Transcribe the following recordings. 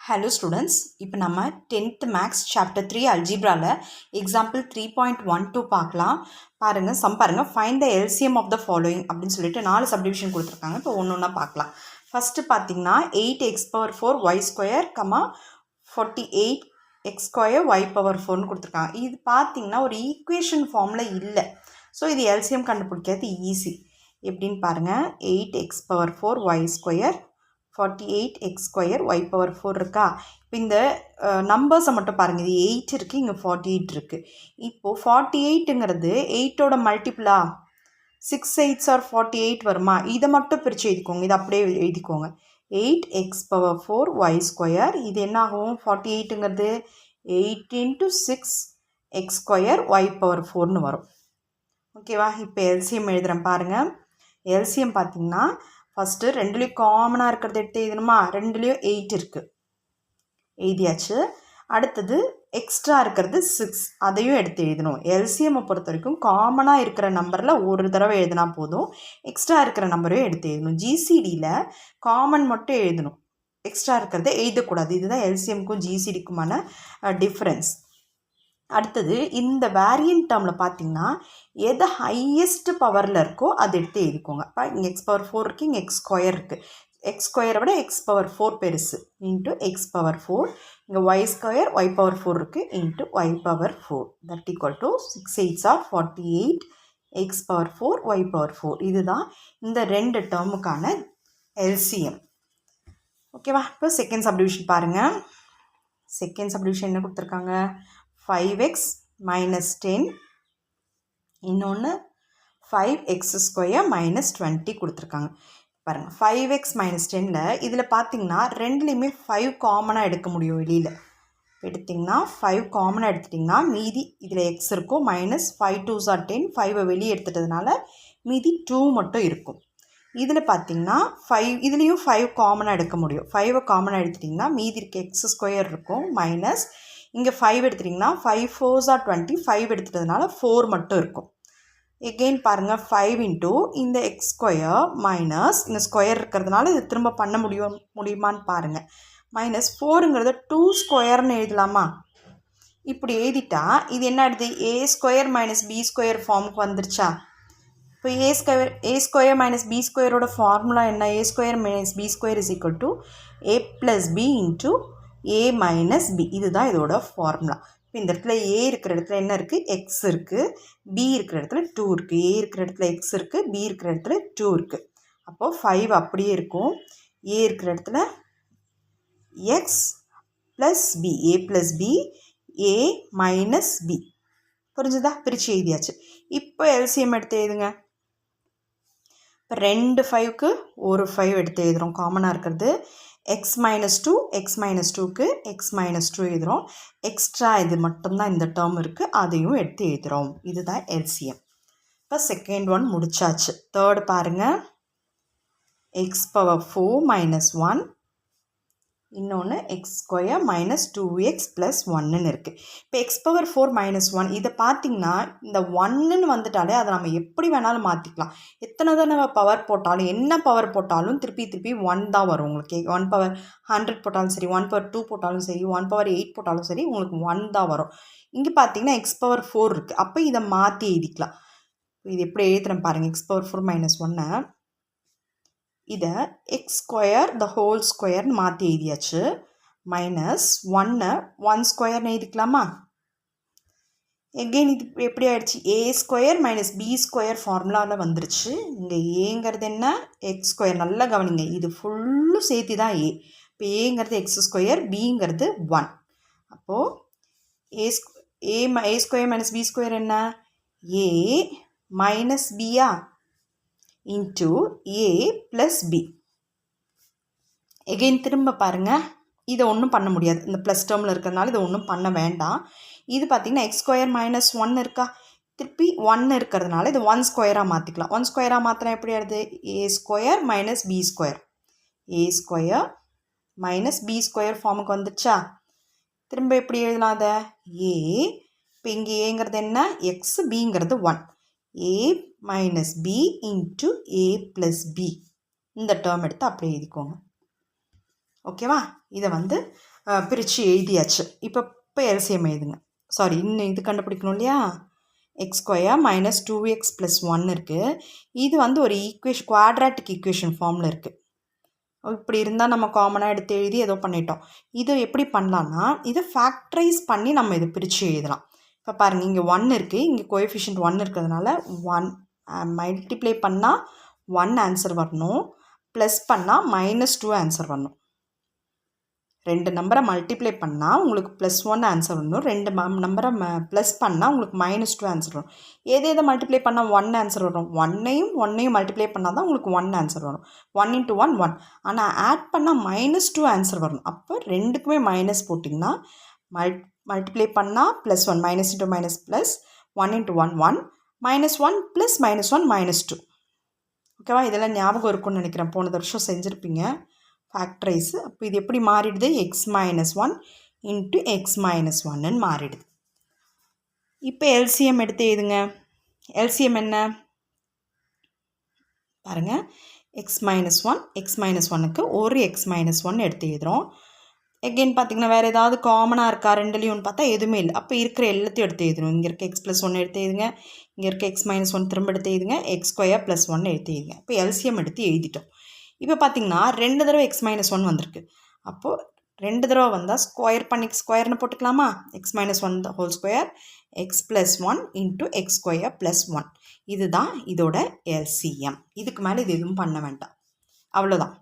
Hello students, இப்போ நம்ம 10th Maths Chapter 3 Algebra example 3.12 பார்க்கலாம். பாருங்க சம் பாருங்க, find the LCM of the following அப்படின்னு சொல்லிட்டு 4 subdivision கொடுத்துருக்காங்க. இப்போ ஒன்று பார்க்கலாம். ஃபர்ஸ்ட் பார்த்தீங்கன்னா 8x power 4 y square, 48x square y power 4 கொடுத்துருக்காங்க. இது பார்த்தீங்கன்னா ஒரு ஈக்குவேஷன் ஃபார்மில் இல்லை. ஸோ இது LCM கண்டுபிடிக்கிறது ஈஸி. எப்படின்னு பாருங்க, 8x power 4 y square 48x square y power 4 இருக்கா. இப்போ இந்த நம்பர்ஸை மட்டும் பாருங்கள், இது 8 இருக்குது, இங்கே 48 இருக்குது. இப்போது 48ங்கிறது 8ஓட மல்டிப்ளா, 6 8s are 48 வருமா, இதை மட்டும் பிரித்து எழுதிக்கோங்க. இதை அப்படியே எழுதிக்கோங்க. 8x power 4 y square, இது என்ன ஆகும், 48ங்கிறது 8 into 6 x square y power 4ன்னு வரும். ஓகேவா. இப்போ எல்சிஎம் எழுதுகிறேன் பாருங்கள். எல்சிஎம் பார்த்தீங்கன்னா ஃபஸ்ட்டு ரெண்டுலேயும் காமனாக இருக்கிறத எடுத்து எழுதணுமா, ரெண்டுலேயும் 8 இருக்குது, எழுதியாச்சு. அடுத்தது எக்ஸ்ட்ரா இருக்கிறது 6, அதையும் எடுத்து எழுதணும். எல்சிஎம்மை பொறுத்த வரைக்கும் காமனாக இருக்கிற நம்பரில் ஒரு தடவை எழுதினா போதும், எக்ஸ்ட்ரா இருக்கிற நம்பரையும் எடுத்து எழுதணும். ஜிசிடியில் காமன் மட்டும் எழுதணும், எக்ஸ்ட்ரா இருக்கிறத எழுதக்கூடாது. இதுதான் எல்சிஎம்க்கும் ஜிசிடிக்குமான டிஃப்ரென்ஸ். அடுத்தது இந்த வேரியன்ட் டேர்மில் பார்த்தீங்கன்னா எது ஹையஸ்ட் பவரில் இருக்கோ அது எடுத்து எழுதிக்கோங்க. இப்போ இங்கே எக்ஸ் பவர் 4 இருக்குது, இங்கே எக்ஸ் ஸ்கொயர் இருக்குது. எக்ஸ் ஸ்கொயரை விட எக்ஸ் பவர் 4 பெருசு, இன்ட்டு எக்ஸ் பவர் 4. இங்கே ஒய் ஸ்கொயர் ஒய் பவர் 4 இருக்குது, into y power 4. That equal to 6 8s are 48 x power 4 y power 4. இதுதான் இந்த ரெண்டு டேர்முக்கான எல்சிஎம். ஓகேவா. இப்போ செகண்ட் சப்டிவிஷன் பாருங்கள். செகண்ட் சப்டிவிஷன் என்ன கொடுத்துருக்காங்க, 5x minus 10, இன்னொன்று 5x square minus 20 கொடுத்துருக்காங்க. பாருங்கள், 5x minus 10ல் இதில் பார்த்தீங்கன்னா ரெண்டுலேயுமே 5 காமனாக எடுக்க முடியும். வெளியில் எடுத்திங்கன்னா 5 காமனாக எடுத்துட்டிங்கன்னா மீதி இதில் x இருக்கும், மைனஸ் 5 2s are 10, 5 வெளியே எடுத்துட்டதுனால மீதி 2 மட்டும் இருக்கும். இதில் பார்த்தீங்கன்னா 5, இதுலேயும் 5 காமனாக எடுக்க முடியும். 5 காமனாக எடுத்துட்டிங்கன்னா மீதி இருக்க எக்ஸ் ஸ்கொயர் இருக்கும், மைனஸ் இங்கே 5 எடுத்துட்டிங்கன்னா 5 4s are 20, 5 எடுத்துட்டதுனால 4 மட்டும் இருக்கும். எகெயின் பாருங்கள், 5 இன்ட்டு இந்த எக்ஸ் ஸ்கொயர் மைனஸ் இந்த ஸ்கொயர் இருக்கிறதுனால இது திரும்ப பண்ண முடியுமான்னு பாருங்கள். மைனஸ் 4ங்கிறத 2 ஸ்கொயர்னு எழுதலாமா. இப்படி எழுதிட்டா இது என்ன ஆகுது, A square minus B square ஃபார்முக்கு வந்துருச்சா. இப்போ ஏ ஸ்கொயர் மைனஸ் பி ஸ்கொயரோட ஃபார்முலா என்ன, A square minus B square is equal to A plus B into A minus B. இதுதான் இதோட ஃபார்முலா. இப்போ இந்த இடத்துல ஏ இருக்கிற இடத்துல என்ன இருக்குது, எக்ஸ் இருக்குது, பி இருக்கிற இடத்துல 2 இருக்குது. ஏ இருக்கிற இடத்துல எக்ஸ் இருக்குது, பி இருக்கிற இடத்துல 2 இருக்குது. அப்போது 5 அப்படியே இருக்கும். ஏ இருக்கிற இடத்துல எக்ஸ் ப்ளஸ் பி, ஏ ப்ளஸ் பி, ஏ மைனஸ் பி. புரிஞ்சுதா, பிரித்து எழுதியாச்சு. இப்போ எல்சிஎம் எடுத்து எழுதுங்க. இப்போ 2 5க்கு ஒரு 5 எடுத்து எழுதுகிறோம், காமனாக இருக்கிறது. எக்ஸ் மைனஸ் 2, எக்ஸ் மைனஸ் 2க்கு எக்ஸ் மைனஸ் 2 எழுதுகிறோம். எக்ஸ்ட்ரா இது மட்டும்தான் இந்த டேர்ம் இருக்குது, அதையும் எடுத்து எழுதுகிறோம். இதுதான் எல்சிஎம். இப்போ செகண்ட் ஒன் முடிச்சாச்சு. தேர்ட் பாருங்கள், எக்ஸ் பவர் 4 மைனஸ் 1, இன்னொன்று X square minus 2x plus 1ன்னு இருக்குது. இப்போ எக்ஸ் பவர் 4 மைனஸ் 1 இதை பார்த்திங்கன்னா இந்த 1ன்னு வந்துட்டாலே அதை நம்ம எப்படி வேணாலும் மாற்றிக்கலாம். எத்தனை தடவை பவர் போட்டாலும், என்ன பவர் போட்டாலும் திருப்பி 1 தான் வரும் உங்களுக்கு. 1 பவர் 100 போட்டாலும் சரி, 1 பவர் 2 போட்டாலும் சரி, 1 பவர் 8 போட்டாலும் சரி, உங்களுக்கு 1 தான் வரும். இங்கே பார்த்தீங்கன்னா எக்ஸ் பவர் 4 இருக்குது, அப்போ இதை மாற்றி எழுதிக்கலாம். இது எப்படி எழுதுறேன் பாருங்கள், எக்ஸ் பவர் 4 மைனஸ் 1, இதை எக்ஸ் ஸ்கொயர் த ஹோல் ஸ்கொயர்னு மாற்றி எழுதியாச்சு. மைனஸ் 1 ஸ்கொயர்னு எழுதிக்கலாமா. எகெயின் இது எப்படி ஆயிடுச்சு, ஏ ஸ்கொயர் மைனஸ் பி ஸ்கொயர் ஃபார்முலாவில் வந்துருச்சு. இங்கே ஏங்கிறது என்ன, எக்ஸ் ஸ்கொயர். நல்லா கவனிங்க, இது ஃபுல்லும் சேர்த்து தான் ஏ. இப்போ ஏங்கிறது எக்ஸ் ஸ்கொயர், பிங்கிறது 1. அப்போது ஏ ஸ்கொயர் மைனஸ் பி ஸ்கொயர் என்ன, ஏ மைனஸ் பியா இன்ட்டு ஏ ப்ளஸ் பி. எகெயின் திரும்ப பாருங்கள், இதை ஒன்றும் பண்ண முடியாது, இந்த ப்ளஸ் டேர்மில் இருக்கிறதுனால இதை ஒன்றும் பண்ண வேண்டாம். இது பார்த்திங்கன்னா எக்ஸ் ஸ்கொயர் மைனஸ் 1 இருக்கா, திருப்பி 1 இருக்கிறதுனால இது 1 ஸ்கொயராக மாற்றிக்கலாம். 1 ஸ்கொயராக மாற்றினா எப்படி ஆகுது, A square minus B square, A square minus B square ஃபார்முக்கு வந்துடுச்சா. திரும்ப எப்படி எழுதலாம் அதை, ஏ, இப்போ இங்கே ஏங்கிறது என்ன, எக்ஸ், பிங்கிறது 1, a minus b into a plus b. இந்த டேர்ம் எடுத்து அப்படியே எழுதிக்கோங்க. ஓகேவா. இதை பிரித்து எழுதியாச்சு. இப்போ எல்சிஎம் எழுதுங்க. சாரி, இன்னும் இது கண்டுபிடிக்கணும் இல்லையா? எக்ஸ் ஸ்கொயர் மைனஸ் 2x + 1 இருக்குது. இது வந்து ஒரு குவாட்ராட்டிக் ஈக்குவேஷன் ஃபார்மில் இருக்குது. இப்படி இருந்தால் நம்ம காமனாக எடுத்து எழுதி ஏதோ பண்ணிட்டோம். இது எப்படி பண்ணலான்னா, இதை ஃபேக்டரைஸ் பண்ணி நம்ம இதை பிரித்து எழுதலாம். இப்போ பாருங்கள், இங்கே 1 இருக்குது, இங்கே கோஎஃபிஷியன்ட் 1 இருக்கிறதுனால 1 மல்டிப்ளை பண்ணால் 1 ஆன்சர் வரணும், ப்ளஸ் பண்ணால் -2 ஆன்சர் வரணும். 2 நம்பரை மல்டிப்ளை பண்ணால் உங்களுக்கு +1 ஆன்சர் வரணும், 2 நம்பரை ப்ளஸ் பண்ணால் உங்களுக்கு -2 ஆன்சர் வரும். எதை மல்டிப்ளை பண்ணால் 1 ஆன்சர் வரும்? 1ஐயும் மல்டிப்ளை பண்ணால் தான் உங்களுக்கு 1 ஆன்சர் வரும். 1 × 1 1. ஆனால் ஆட் பண்ணால் -2 ஆன்சர் வரணும். அப்போ ரெண்டுக்குமே மைனஸ் போட்டிங்கன்னா மல்டிப்ளை பண்ணால் +1 -(-) +, 1 × 1 1, -1 + -1 -2. ஓகேவா? இதெல்லாம் ஞாபகம் இருக்கும்னு நினைக்கிறேன், போன வருஷம் செஞ்சுருப்பீங்க ஃபேக்டரைஸு. அப்போ இது எப்படி மாறிடுது? x - 1 × x - 1ன்னு மாறிடுது. இப்போ எல்சிஎம் எடுத்து எழுதுங்க. எல்சிஎம் என்ன பாருங்கள், x - 1 x - 1க்கு ஒரு x - 1 எடுத்து எழுதுகிறோம். எகெயின் பார்த்திங்கன்னா வேறு ஏதாவது காமனாக இருக்கா ரெண்டுலேயும்னு பார்த்தா எதுவுமே இல்லை. அப்போ இருக்கிற எல்லாத்தையும் எடுத்து எழுதணும். இங்கே இருக்க x + 1 எடுத்து எழுதுங்க, இங்கே இருக்க x - 1 திரும்ப எடுத்து எழுதுங்க, x² + 1 எடுத்து எழுதுங்க. இப்போ எல்சிஎம் எடுத்து எழுதிட்டோம். இப்போ பார்த்திங்கன்னா 2 தடவை x - 1 வந்திருக்கு. அப்போது 2 தடவை வந்தால் ஸ்கொயர்னு போட்டுக்கலாமா? x - 1 whole square x + 1 × x² + 1. இதுதான் இதோட எல்சிஎம். இதுக்கு மேலே இது எதுவும் பண்ண வேண்டாம், அவ்வளோதான்.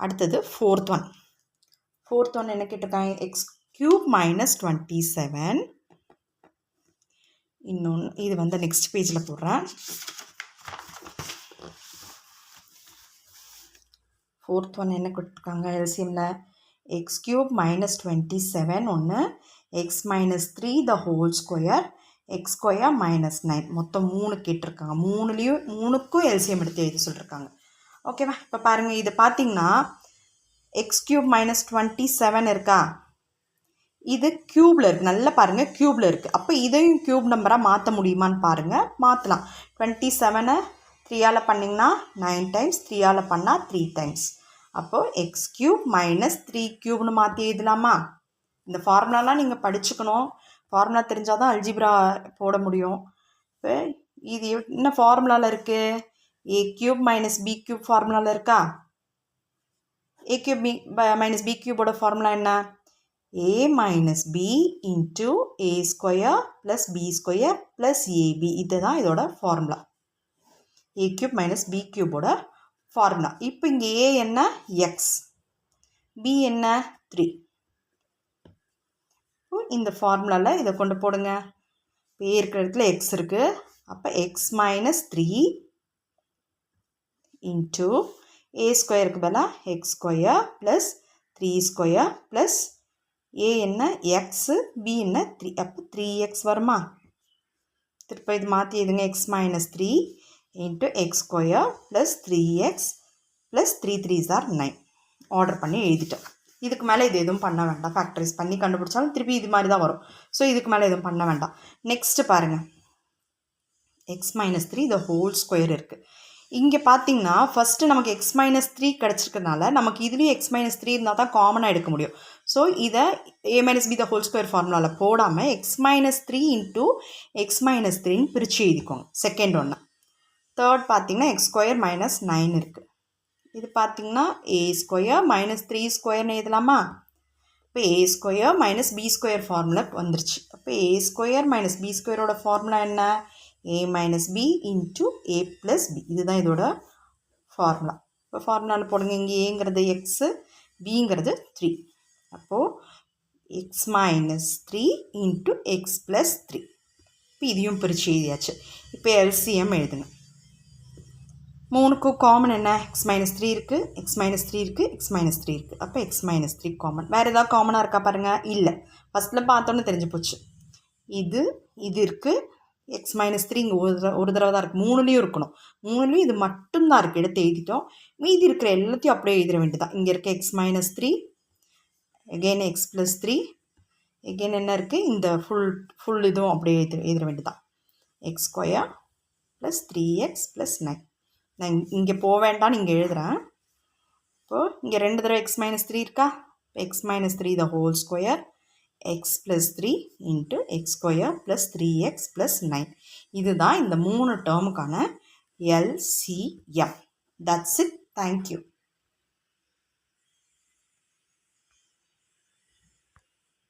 அடுத்தது ஃபோர்த் ஒன் என்ன கேட்டிருக்காங்க? x³ - 27. இன்னொன்று இது வந்து நெக்ஸ்ட் பேஜில் போடுறேன். ஃபோர்த் ஒன் என்ன கொடுத்துருக்காங்க எல்சிஎம்மில்? x³ - 27 ஒன்று, x - 3 the whole square, x² - 9. மொத்தம் 3 கேட்டிருக்காங்க. 3க்கும் எல்சிஎம் எடுத்து எழுதி சொல்லியிருக்காங்க. ஓகேவா? இப்போ பாருங்கள், இது பார்த்திங்கன்னா x³ - 27 இருக்கா? இது க்யூபில் இருக்குது. நல்லா பாருங்கள், க்யூபில் இருக்குது. அப்போ இதையும் க்யூப் நம்பராக மாற்ற முடியுமான்னு பாருங்கள். மாற்றலாம். 27 3ஆல் பண்ணிங்கன்னா 9 டைம்ஸ், 3ஆல் பண்ணால் 3 டைம்ஸ். அப்போது x³ - 3³ மாற்றி எழுதலாமா? இந்த ஃபார்முலாலாம் நீங்கள் படிச்சுக்கணும். ஃபார்முலா தெரிஞ்சால் தான் அல்ஜிப்ரா போட முடியும். இப்போ இது என்ன ஃபார்முலாவில் இருக்குது? a³ - b³ ஃபார்முலாவில் இருக்கா? a³ - b³ ஃபார்முலா என்ன? a - b × a² + b² + ab. இதுதான் இதோட ஃபார்முலா. a³ - b³ formula. இப்போ இங்கே a என்ன? x, b என்ன? 3. இந்த ஃபார்முலாவில் இதை கொண்டு போடுங்க. a இருக்கிற இடத்துல x இருக்குது. அப்போ x - 3 × a² பதிலாக x² + 3² + a என்ன? x, b என்ன? 3. அப்போ 3x வருமா? திருப்ப இது மாற்றி எதுங்க? x - 3 × x² + 3x + 3 3s are 9. Order பண்ணி எழுதிட்டோம். இதுக்கு மேலே இது எதுவும் பண்ண வேண்டாம். ஃபேக்டரைஸ் பண்ணி கண்டுபிடிச்சாலும் திருப்பி இது மாதிரி தான் வரும். ஸோ இதுக்கு மேலே எதுவும் பண்ண வேண்டாம். நெக்ஸ்ட்டு பாருங்கள், x - 3 த ஹோல் ஸ்கொயர் இருக்குது. இங்கே பார்த்தீங்கன்னா ஃபஸ்ட்டு நமக்கு x - 3 கிடச்சிருக்கிறதுனால நமக்கு இதுலேயும் x - 3 இருந்தால் தான் காமனாக எடுக்க முடியும். ஸோ இதை a - b the whole square ஃபார்முலாவில் போடாமல் x - 3 × x - 3ன்னு பிரித்து எழுதிக்கோங்க. செகண்ட் ஒன்று. தேர்ட் பார்த்தீங்கன்னா x² - 9 இருக்குது. இது பார்த்திங்கன்னா a² - 3² எழுதலாமா? இப்போ a² - b² ஃபார்முலா வந்துருச்சு. அப்போ a² - b² ஃபார்முலா என்ன? a - b × a + b. இதுதான் இதோட ஃபார்முலா. இப்போ ஃபார்முலாவில் போடுங்க. இங்கே ஏங்கிறது x, bங்கிறது 3. அப்போது x - 3 × x + 3. இப்போ இதையும் பிரித்து எழுதியாச்சு. இப்போ எல்சிஎம் எழுதுங்க. 3க்கும் காமன் என்ன? x - 3 இருக்குது, x - 3 இருக்குது, x - 3 இருக்குது. அப்போ x - 3 காமன். வேறு ஏதாவது காமனாக இருக்கா பாருங்கள்? இல்லை. ஃபஸ்ட்டில் பார்த்தோன்னே தெரிஞ்சு போச்சு. இது இருக்குது. x - 3 இங்கே ஒரு தடவை தான் இருக்குது. 3லேயும் இருக்கணும். 3லேயும் இது மட்டும்தான் இருக்குது. எடுத்து எழுதிட்டோம். மீதி இருக்கிற எல்லாத்தையும் அப்படியே எழுதிட வேண்டியதான். இங்கே இருக்க x - 3, எகெயின் x + 3, எகெயின் என்ன இருக்குது? இந்த ஃபுல் இதுவும் அப்படியே எழுதிட வேண்டியதான். x² + 3x + 9. நான் இங்கே போக வேண்டாம்னு இங்கே எழுதுகிறேன். இப்போது இங்கே 2 தடவை x - 3 இருக்கா? x minus 3 the whole square, x plus 3 into x square plus 3x plus 9. இதுதான் இந்த 3 டேர்முக்கான LCM. That's it. Thank you.